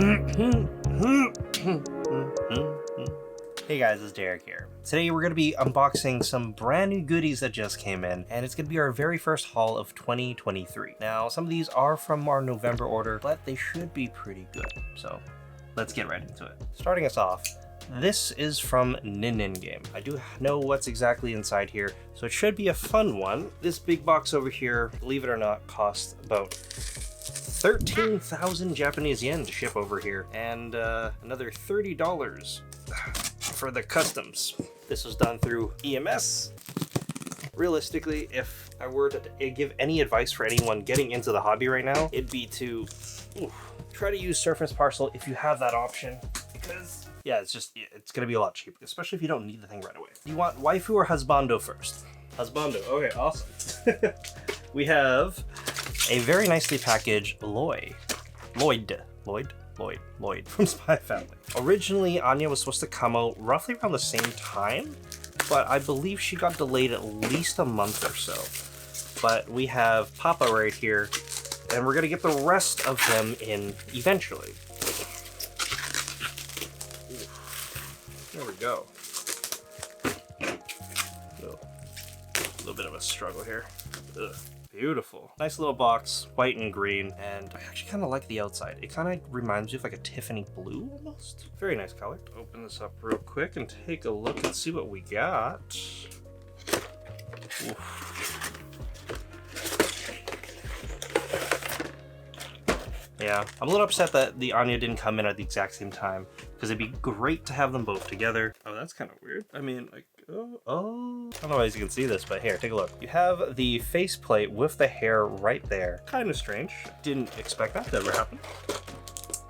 Hey guys, it's Derek here. Today we're going to be unboxing some brand new goodies that just came in, and it's going to be our very first haul of 2023. Now, some of these are from our November order, but they should be pretty good. So let's get right into it. Starting us off, this is from Nin Game. I do know what's exactly inside here, so it should be a fun one. This big box over here, believe it or not, costs about 13,000 Japanese yen to ship over here, and another $30 for the customs. This was done through EMS. Realistically, if I were to give any advice for anyone getting into the hobby right now, it'd be to try to use Surface Parcel if you have that option, because yeah, it's gonna be a lot cheaper, especially if you don't need the thing right away. You want waifu or husbando first? Husbando, okay, awesome. We have a very nicely packaged Lloyd from Spy Family. Originally, Anya was supposed to come out roughly around the same time, but I believe she got delayed at least a month or so. But we have Papa right here, and we're gonna get the rest of them in eventually. There we go. A little bit of a struggle here. Ugh. Beautiful. Nice little box, white and green, and I actually kind of like the outside. It kind of reminds me of like a Tiffany blue almost. Very nice color. Open this up real quick and take a look and see what we got. Oof. Yeah, I'm a little upset that the Anya didn't come in at the exact same time, because it'd be great to have them both together. Oh, that's kind of weird. I mean, like, oh. I don't know if you can see this, but here, take a look. You have the faceplate with the hair right there. Kind of strange. Didn't expect that to ever happen.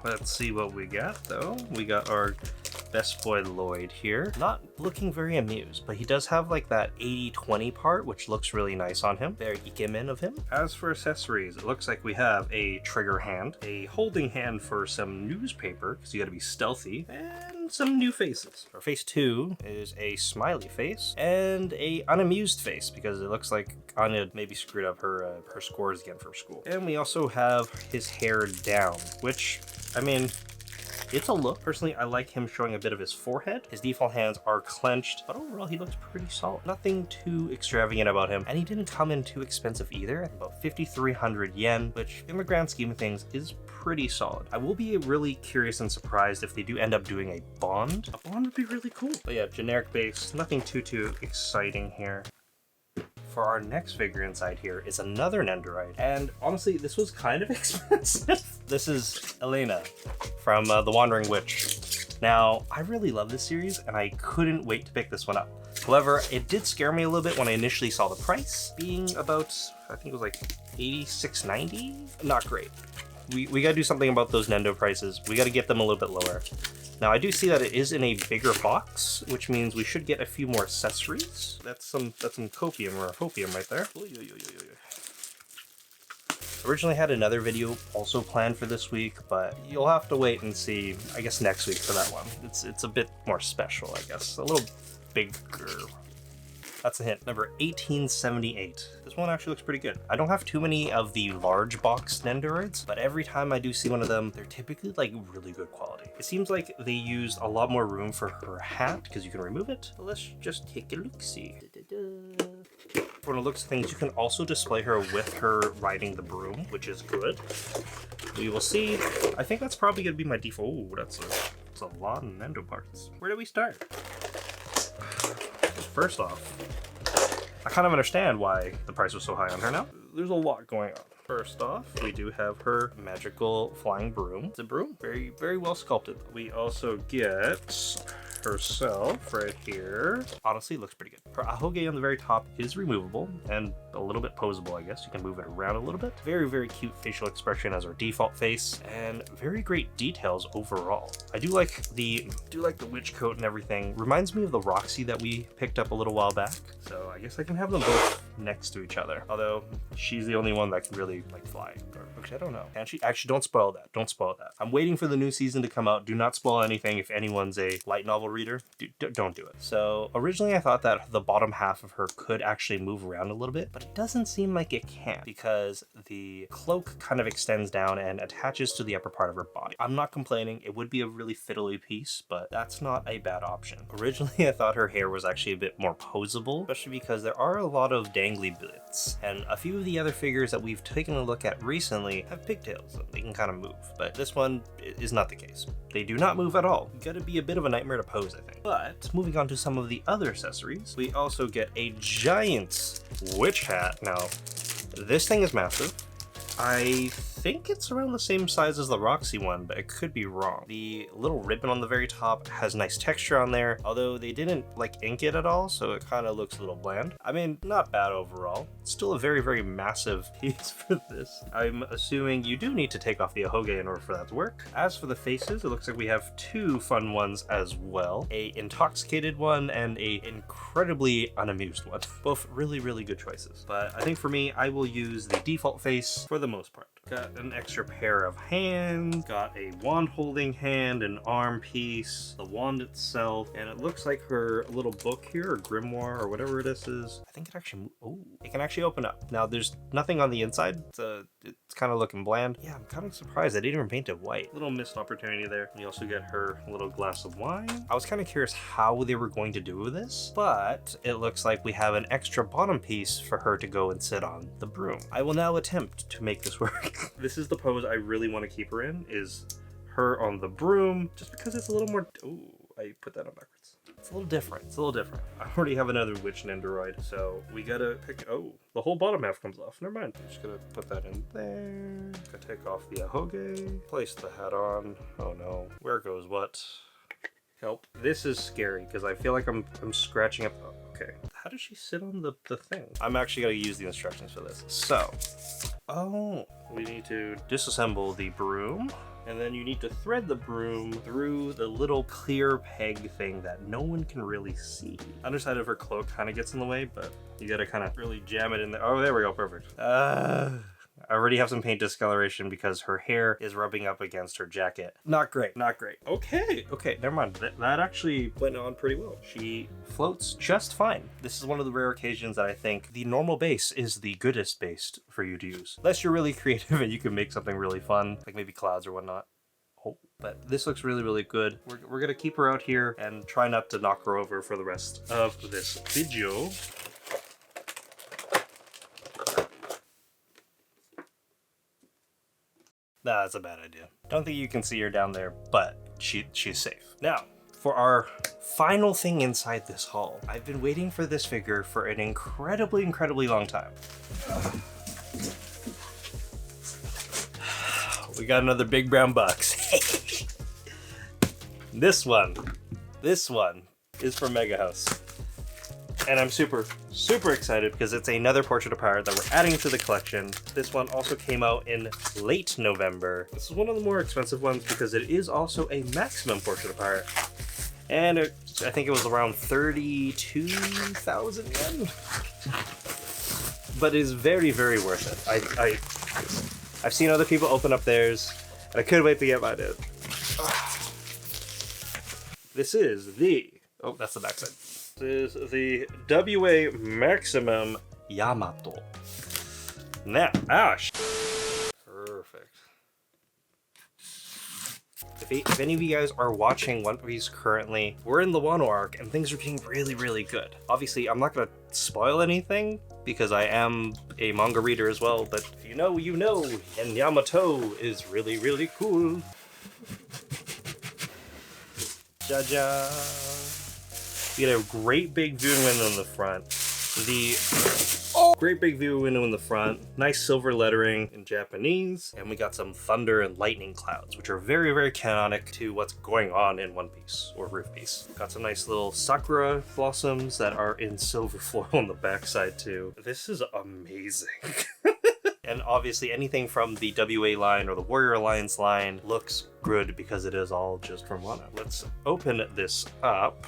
Let's see what we got, though. We got our best boy Lloyd here. Not looking very amused, but he does have like that 80-20 part, which looks really nice on him. Very ikemen of him. As for accessories, it looks like we have a trigger hand, a holding hand for some newspaper, because you gotta be stealthy, and some new faces. Our face 2 is a smiley face and a unamused face, because it looks like Anya maybe screwed up her scores again from school. And we also have his hair down, which, I mean, it's a look. Personally, I like him showing a bit of his forehead. His default hands are clenched, but overall he looks pretty solid. Nothing too extravagant about him, and he didn't come in too expensive either. About 5,300 yen, which in the grand scheme of things is pretty solid. I will be really curious and surprised if they do end up doing a bond. A bond would be really cool. But yeah, generic base, nothing too exciting here. For our next figure inside here is another Nendoroid, and honestly, this was kind of expensive. This is Elena from The Wandering Witch. Now, I really love this series, and I couldn't wait to pick this one up. However, it did scare me a little bit when I initially saw the price, being about, I think it was like $86.90? Not great. We gotta do something about those Nendo prices. We gotta get them a little bit lower. Now, I do see that it is in a bigger box, which means we should get a few more accessories. That's some copium or hopium right there. Originally had another video also planned for this week, but you'll have to wait and see, I guess, next week for that one. It's a bit more special, I guess. A little bigger. That's a hint. Number 1878. This one actually looks pretty good. I don't have too many of the large box Nendoroids, but every time I do see one of them, they're typically like really good quality. It seems like they used a lot more room for her hat because you can remove it. But let's just take a look-see. From the looks of things, you can also display her with her riding the broom, which is good. We will see. I think that's probably gonna be my default. Oh, that's a lot of Nendo parts. Where do we start? First off, I kind of understand why the price was so high on her now. There's a lot going on. First off, we do have her magical flying broom. It's a broom, very, very well sculpted. We also get herself right here. Honestly, it looks pretty good. Her ahoge on the very top is removable and a little bit posable, I guess. You can move it around a little bit. Very, very cute facial expression as our default face, and very great details overall. I do like the witch coat and everything. Reminds me of the Roxy that we picked up a little while back. So I guess I can have them both next to each other. Although she's the only one that can really like fly. Or, actually, I don't know. And actually, don't spoil that. Don't spoil that. I'm waiting for the new season to come out. Do not spoil anything if anyone's a light novel reader. Don't do it. So originally I thought that the bottom half of her could actually move around a little bit, but it doesn't seem like it can because the cloak kind of extends down and attaches to the upper part of her body. I'm not complaining, it would be a really fiddly piece, but that's not a bad option. Originally, I thought her hair was actually a bit more posable, especially because there are a lot of dangly bits, and a few of the other figures that we've taken a look at recently have pigtails and they can kind of move, but this one is not the case. They do not move at all. Gotta be a bit of a nightmare to pose, I think. But moving on to some of the other accessories, we also get a giant witch hat. Now, this thing is massive. I think it's around the same size as the Roxy one, but it could be wrong. The little ribbon on the very top has nice texture on there, although they didn't like ink it at all, so it kind of looks a little bland. I mean, not bad overall. Still a very, very massive piece for this. I'm assuming you do need to take off the ahoge in order for that to work. As for the faces, it looks like we have two fun ones as well. A intoxicated one and a incredibly unamused one. Both really, really good choices. But I think for me, I will use the default face for the most part. Got an extra pair of hands, got a wand holding hand, an arm piece, the wand itself, and it looks like her little book here, or grimoire, or whatever this is. I think it actually, oh, it can actually open up. Now there's nothing on the inside, it's kind of looking bland. Yeah, I'm kind of surprised I didn't even paint it white. Little missed opportunity there. You also get her little glass of wine. I was kind of curious how they were going to do this, but it looks like we have an extra bottom piece for her to go and sit on the broom. I will now attempt to make this work. This is the pose I really want to keep her in, is her on the broom, just because it's a little more, oh, I put that on backwards. It's a little different, it's a little different. I already have another witch Nendoroid, so we gotta pick, oh, the whole bottom half comes off, never mind. I'm just gonna put that in there, gotta take off the ahoge, place the hat on, oh no, where goes what? Help. This is scary, because I feel like I'm scratching up, oh, okay. How does she sit on the thing? I'm actually gonna use the instructions for this. So, oh, we need to disassemble the broom, and then you need to thread the broom through the little clear peg thing that no one can really see. Underside of her cloak kind of gets in the way, but you gotta kind of really jam it in there. Oh, there we go, perfect. I already have some paint discoloration because her hair is rubbing up against her jacket. Not great, not great. Okay, never mind. That actually went on pretty well. She floats just fine. This is one of the rare occasions that I think the normal base is the goodest base for you to use. Unless you're really creative and you can make something really fun, like maybe clouds or whatnot. Oh, but this looks really, really good. We're gonna keep her out here and try not to knock her over for the rest of this video. Nah, that's a bad idea. Don't think you can see her down there, but she's safe. Now, for our final thing inside this haul, I've been waiting for this figure for an incredibly, incredibly long time. We got another big brown box. This one is from Mega House. And I'm super, super excited because it's another portrait of pirate that we're adding to the collection. This one also came out in late November. This is one of the more expensive ones because it is also a maximum portrait of pirate. And I think it was around 32,000 yen. But it is very, very worth it. I've seen other people open up theirs, and I couldn't wait to get mine in. This is the, oh, that's the backside. This is the WA Maximum Yamato. Now, perfect. If any of you guys are watching One Piece currently, we're in the Wano arc and things are getting really, really good. Obviously, I'm not gonna spoil anything because I am a manga reader as well, but if you know, you know, and Yamato is really, really cool. Jaja. We get a great big viewing window in the front. Great big view window in the front. Nice silver lettering in Japanese. And we got some thunder and lightning clouds, which are very, very canonic to what's going on in One Piece or Roof Piece. Got some nice little sakura blossoms that are in silver foil on the backside too. This is amazing. And obviously anything from the WA line or the Warrior Alliance line looks good because it is all just from Wano. Let's open this up.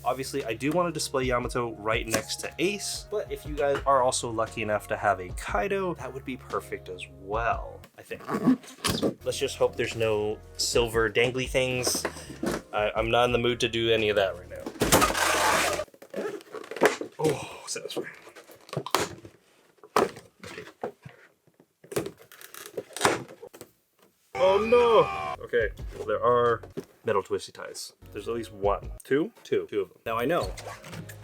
Obviously, I do want to display Yamato right next to Ace, but if you guys are also lucky enough to have a Kaido, that would be perfect as well, I think. Let's just hope there's no silver dangly things. I'm not in the mood to do any of that right now. Oh, satisfying. Oh no! Okay, well, there are metal twisty ties. There's at least one. Two of them. Now I know,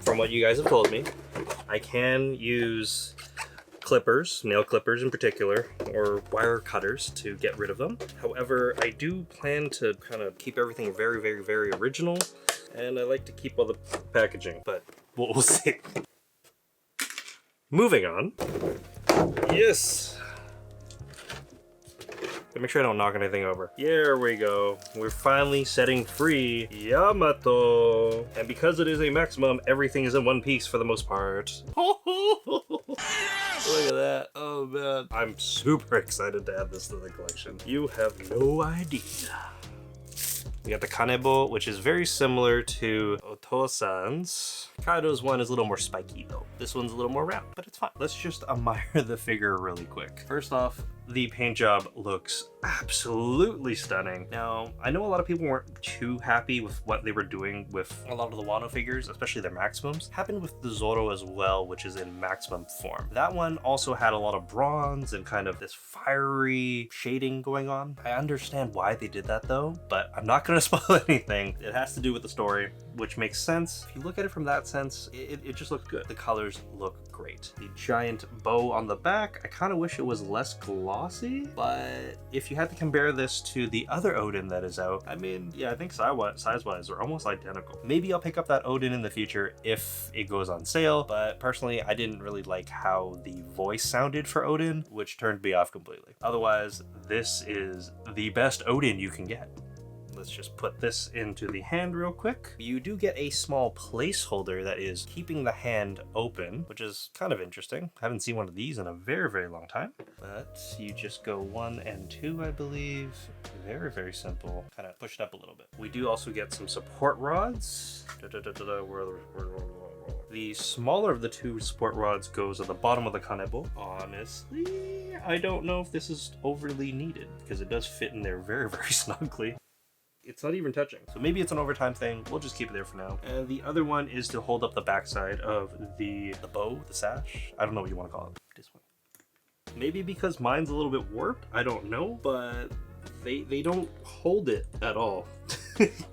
from what you guys have told me, I can use clippers, nail clippers in particular, or wire cutters to get rid of them. However, I do plan to kind of keep everything very, very, very original, and I like to keep all the packaging, but we'll see. Moving on. Yes! Make sure I don't knock anything over. Here we go. We're finally setting free Yamato. And because it is a maximum, everything is in one piece for the most part. Look at that. Oh man. I'm super excited to add this to the collection. You have no idea. We got the kanebo, which is very similar to Otosan's. Kaido's one is a little more spiky though. This one's a little more round, but it's fine. Let's just admire the figure really quick. First off, the paint job looks absolutely stunning. Now, I know a lot of people weren't too happy with what they were doing with a lot of the Wano figures, especially their maximums. Happened with the Zoro as well, which is in maximum form. That one also had a lot of bronze and kind of this fiery shading going on. I understand why they did that though, but I'm not gonna spoil anything. It has to do with the story, which makes sense. If you look at it from that sense, it just looks good. The colors look great. The giant bow on the back, I kind of wish it was less glossy, but if you had to compare this to the other Odin that is out, I mean, yeah, I think size-wise they're almost identical. Maybe I'll pick up that Odin in the future if it goes on sale, but personally, I didn't really like how the voice sounded for Odin, which turned me off completely. Otherwise, this is the best Odin you can get. Let's just put this into the hand real quick. You do get a small placeholder that is keeping the hand open, which is kind of interesting. I haven't seen one of these in a very, very long time. But you just go 1 and 2, I believe. Very, very simple. Kind of push it up a little bit. We do also get some support rods. The smaller of the 2 support rods goes at the bottom of the kanebo. Honestly, I don't know if this is overly needed because it does fit in there very, very snugly. It's not even touching. So maybe it's an overtime thing. We'll just keep it there for now. And the other one is to hold up the backside of the bow, the sash. I don't know what you want to call it. This one. Maybe because mine's a little bit warped. I don't know, but they don't hold it at all.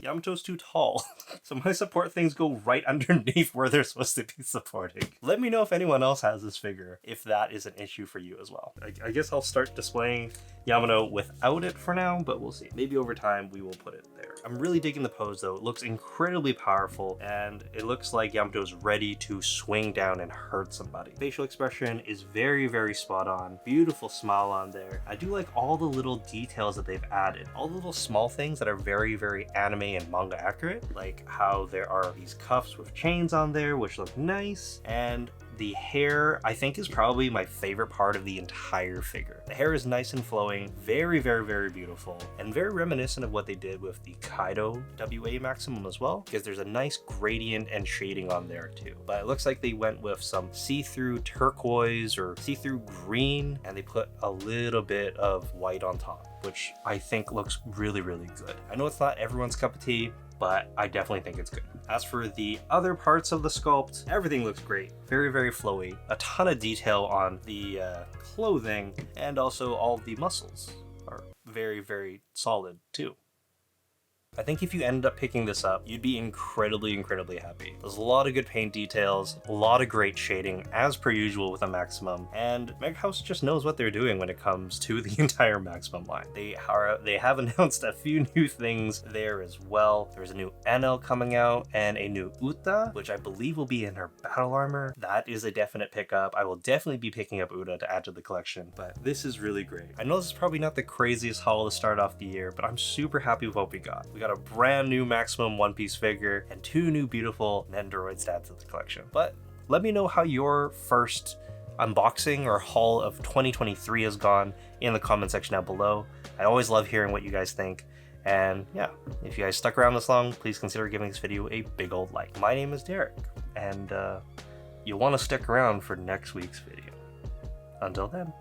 Yamato's too tall. So my support things go right underneath where they're supposed to be supporting. Let me know if anyone else has this figure, if that is an issue for you as well. I guess I'll start displaying Yamato without it for now, but we'll see. Maybe over time we will put it there. I'm really digging the pose though. It looks incredibly powerful and it looks like Yamato's ready to swing down and hurt somebody. Facial expression is very, very spot on. Beautiful smile on there. I do like all the little details that they've added. All the little small things that are very, very anime and manga accurate, like how there are these cuffs with chains on there, which look nice, and the hair, I think, is probably my favorite part of the entire figure. The hair is nice and flowing, very, very, very beautiful, and very reminiscent of what they did with the Kaido WA Maximum as well, because there's a nice gradient and shading on there too. But it looks like they went with some see-through turquoise or see-through green, and they put a little bit of white on top, which I think looks really, really good. I know it's not everyone's cup of tea, but I definitely think it's good. As for the other parts of the sculpt, everything looks great. Very, very flowy. A ton of detail on the clothing, and also all the muscles are very, very solid too. I think if you ended up picking this up, you'd be incredibly, incredibly happy. There's a lot of good paint details, a lot of great shading, as per usual with a Maximum, and Mega House just knows what they're doing when it comes to the entire Maximum line. They have announced a few new things there as well. There's a new NL coming out, and a new Uta, which I believe will be in her battle armor. That is a definite pickup. I will definitely be picking up Uta to add to the collection, but this is really great. I know this is probably not the craziest haul to start off the year, but I'm super happy with what we got. We got a brand new Maximum One Piece figure and 2 new beautiful Nendoroid stats of the collection. But let me know how your first unboxing or haul of 2023 has gone in the comment section down below. I always love hearing what you guys think. And yeah, if you guys stuck around this long, please consider giving this video a big old like. My name is Derek, and you'll want to stick around for next week's video. Until then.